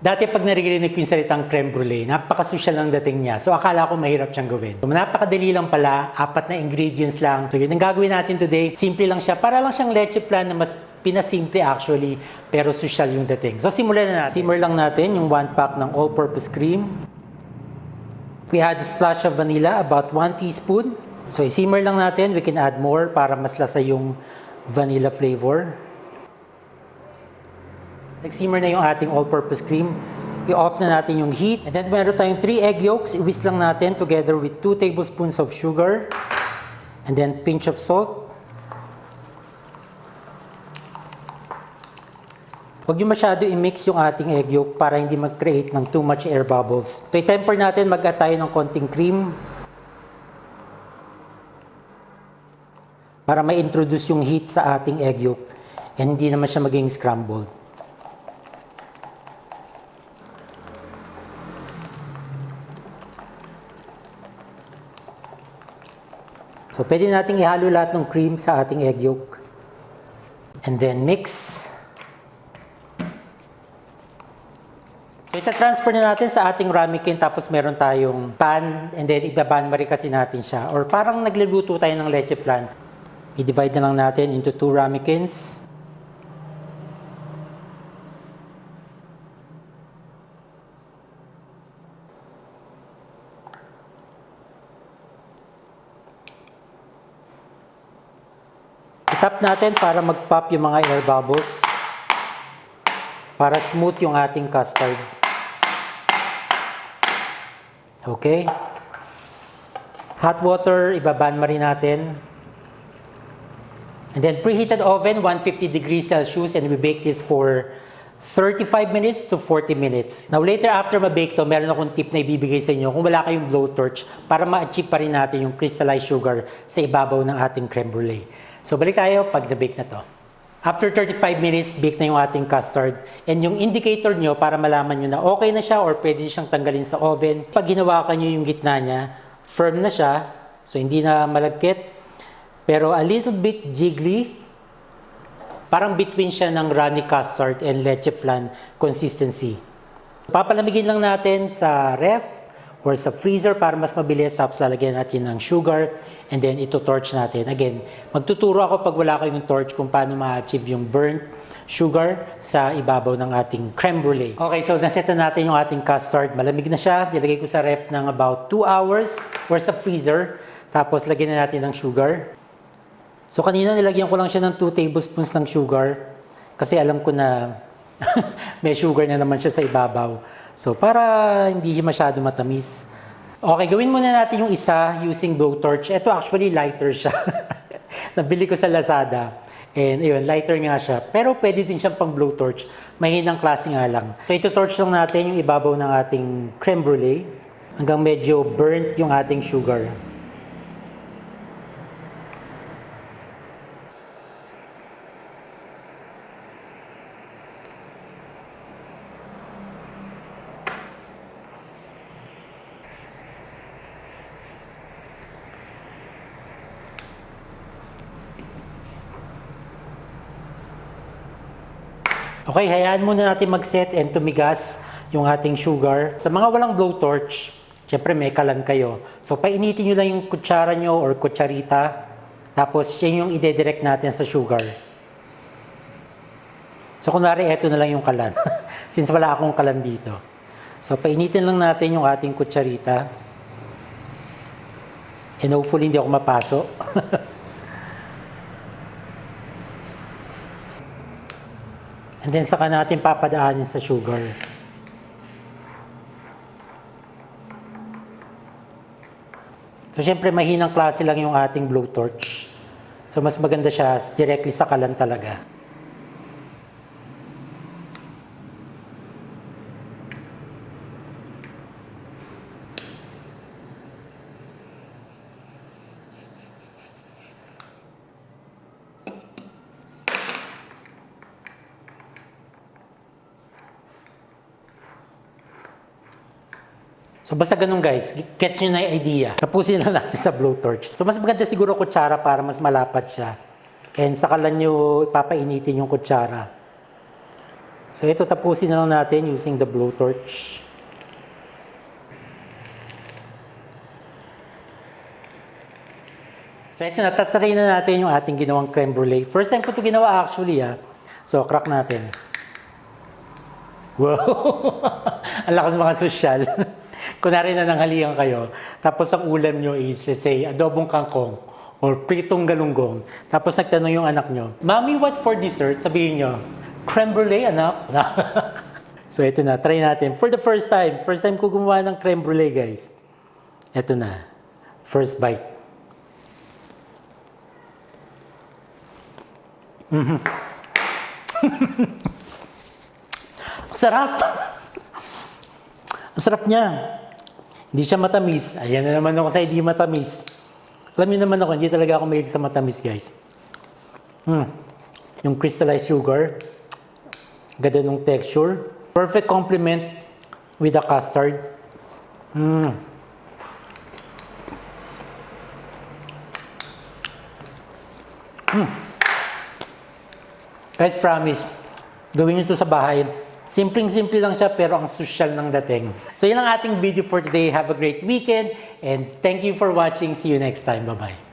Dati pag naririnig ko yung salitang creme brulee, napaka-social ang dating niya. So akala ko mahirap siyang gawin. So napakadali lang pala, 4 na ingredients lang. So yun ang gagawin natin today. Simple lang siya, para lang siyang leche flan na mas pinasimple actually, pero social yung dating. So simulan na natin. Simmer lang natin yung 1 pack ng all-purpose cream. We add a splash of vanilla, about 1 teaspoon. So i-simmer lang natin, we can add more para mas lasa yung vanilla flavor. Nag-simmer na yung ating all-purpose cream. I-off na natin yung heat. And then meron tayong 3 egg yolks. I-whisk lang natin together with 2 tablespoons of sugar. And then pinch of salt. Huwag nyo masyado i-mix yung ating egg yolk para hindi mag-create ng too much air bubbles. So i-temper natin, mag-add tayo ng konting cream. Para ma-introduce yung heat sa ating egg yolk. And hindi naman siya maging scrambled. So, pwede nating ihalo lahat ng cream sa ating egg yolk. And then mix. So, ita-transfer na natin sa ating ramekin tapos meron tayong pan and then ibabanmari kasi natin siya. Or parang nagluluto tayo ng leche flan. I-divide na lang natin into 2 ramekins. I-tap natin para mag-pop yung mga air bubbles. Para smooth yung ating custard. Okay. Hot water, ibabanmari natin. And then preheated oven, 150 degrees Celsius, and we bake this for 35 minutes to 40 minutes. Now later after ma-bake to, meron akong tip na ibibigay sa inyo kung wala kayong blowtorch para ma-achieve pa rin natin yung crystallized sugar sa ibabaw ng ating creme brulee. So balik tayo pag na-bake na to. After 35 minutes, bake na yung ating custard. And yung indicator nyo para malaman nyo na okay na siya or pwede siyang tanggalin sa oven. Pag hinawakan nyo yung gitna niya, firm na siya. So hindi na malagkit. Pero a little bit jiggly. Parang between siya ng runny custard and leche flan consistency. Papalamigin lang natin sa ref or sa freezer para mas mabilis. Tapos lalagyan natin ng sugar and then ito torch natin. Again, magtuturo ako pag wala kayong torch kung paano ma-achieve yung burnt sugar sa ibabaw ng ating creme brulee. Okay, so naset na natin yung ating custard. Malamig na siya. Nilagay ko sa ref ng about 2 hours or sa freezer. Tapos lagyan na natin ng sugar. So kanina nilagyan ko lang siya ng 2 tablespoons ng sugar kasi alam ko na may sugar na naman siya sa ibabaw. So para hindi masyado matamis. Okay, gawin muna natin yung isa using blowtorch. Ito actually lighter siya. Nabili ko sa Lazada. And ayun, lighter nga siya. Pero pwede din siyang pang blowtorch. Mahinang klase nga lang. So ito torch lang natin yung ibabaw ng ating creme brulee hanggang medyo burnt yung ating sugar. Okay, hayaan muna natin mag-set and tumigas yung ating sugar. Sa mga walang blowtorch, syempre may kalan kayo. So, painitin nyo lang yung kutsara nyo or kutsarita. Tapos, yan yung ide-direct natin sa sugar. So, kunwari, eto na lang yung kalan. Since wala akong kalan dito. So, painitin lang natin yung ating kutsarita. And hopefully, hindi ako mapaso. And then saka natin papadaanin sa sugar. So syempre mahinang klase lang yung ating blowtorch. So mas maganda siya directly sa kalan talaga. So basta ganun guys, gets nyo na yung idea. Tapusin na natin sa blowtorch. So mas maganda siguro kutsara para mas malapat siya. And saka lang nyo papainitin yung kutsara. So ito, tapusin na lang natin using the blowtorch. So ito, natatry na natin yung ating ginawang creme brulee. First time ko ito ginawa actually So crack natin. Wow! Ang lakas mga sosyal. Kunwari na nanghalian kayo, tapos ang ulam nyo is, let's say, adobong kangkong or pritong galunggong. Tapos nagtanong yung anak nyo, Mommy, what's for dessert? Sabihin nyo, creme brulee, anak. So ito na, try natin. For the first time. First time ko gumawa ng creme brulee, guys. Ito na. First bite. Sarap! Ang sarap niya. Hindi siya matamis. Ayan na naman ako sa hindi matamis. Alam niyo naman ako, hindi talaga ako mahilig sa matamis, guys. Yung crystallized sugar. Ganda nung texture. Perfect complement with the custard. Guys, promise, gawin nyo ito sa bahay. Simpleng-simple lang siya pero ang social ng dating. So yun ang ating video for today. Have a great weekend and thank you for watching. See you next time. Bye-bye.